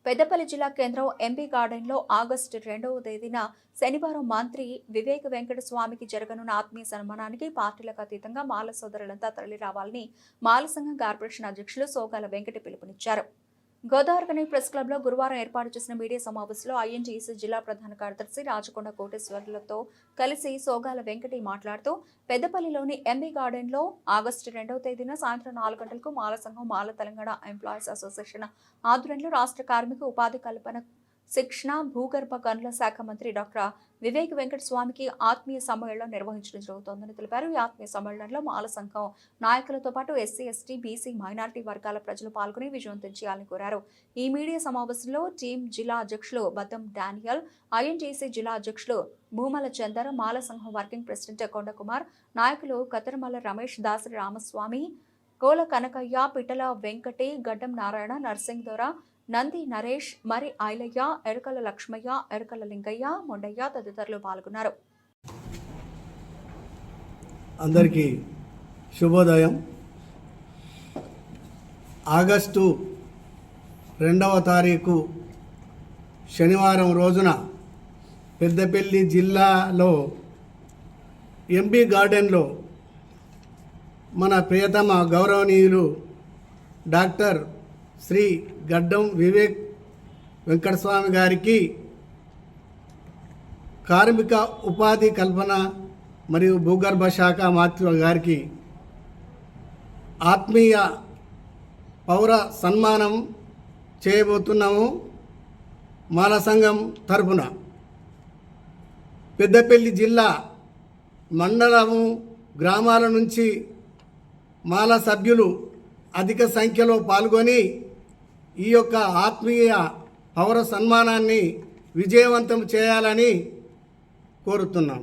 పెద్దపల్లి జిల్లా కేంద్రం ఎంపీ గార్డెన్లో ఆగస్టు 2వ తేదీన శనివారం మంత్రి వివేక్ వెంకటస్వామికి జరగనున్న ఆత్మీయ సన్మానానికి పార్టీలకు అతీతంగా మాల సోదరులంతా తరలి రావాలని మాల సంఘం కార్పొరేషన్ అధ్యక్షులు సోగాల వెంకట పిలుపునిచ్చారు. గోదావరి ప్రెస్ క్లబ్ లో గురువారం ఏర్పాటు చేసిన మీడియా సమావేశంలో ఐఎన్టీయూసీ జిల్లా ప్రధాన కార్యదర్శి రాచకొండ కోటేశ్వర్లతో కలిసి సోగాల వెంకటి మాట్లాడుతూ పెద్దపల్లిలోని ఎంబీ గార్డెన్ లో ఆగస్టు 2వ తేదీన సాయంత్రం 4 గంటలకు మాల సంఘం మాల తెలంగాణ ఎంప్లాయీస్ అసోసియేషన్ ఆధ్వర్యంలో రాష్ట్ర కార్మిక ఉపాధి కల్పన శిక్షణ భూగర్భ గనుల శాఖ మంత్రి డాక్టర్ వివేక్ వెంకటస్వామికి ఆత్మీయ సమ్మేళనం నిర్వహించడం జరుగుతోందని తెలిపారు. ఈ ఆత్మీయ సమ్మేళనంలో మాల సంఘం నాయకులతో పాటు ఎస్సీ, ఎస్టీ, బీసీ, మైనారిటీ వర్గాల ప్రజలు పాల్గొని విజయవంతం చేయాలని కోరారు. ఈ మీడియా సమావేశంలో టీం జిల్లా అధ్యక్షులు బద్దం డానియల్, ఐఎన్టీసీ జిల్లా అధ్యక్షులు భూమల చందర్, మాల సంఘం వర్కింగ్ ప్రెసిడెంట్ కొండకుమార్, నాయకులు కతరమల్ల రమేష్, దాసరి రామస్వామి, కోల కనకయ్య, పిటల వెంకటి, గడ్డం నారాయణ, నర్సింగ్ దొర, నంది నరేష్, మరి ఐలయ్య, ఎరకల లక్ష్మయ్య, ఎరకల లింగయ్య, మొండయ్య తదితరులు పాల్గొన్నారు. అందరికీ శుభోదయం. ఆగస్టు 2వ తారీఖు శనివారం రోజున పెద్దపల్లి జిల్లాలో ఎంపీ గార్డెన్లో మన ప్రియతమ గౌరవనీయులు డాక్టర్ శ్రీ గడ్డం వివేక్ వెంకటస్వామి గారికి కార్మిక ఉపాధి కల్పన మరియు భూగర్భ శాఖ మంత్రి గారికి ఆత్మీయ పౌర సన్మానం చేయబోతున్నాము. మాల సంఘం తరపున పెద్దపల్లి జిల్లా మండలము గ్రామాల నుంచి మాల సభ్యులు అధిక సంఖ్యలో పాల్గొని ఈ యొక్క ఆత్మీయ పౌర సన్మానాన్ని విజయవంతం చేయాలని కోరుతున్నాం.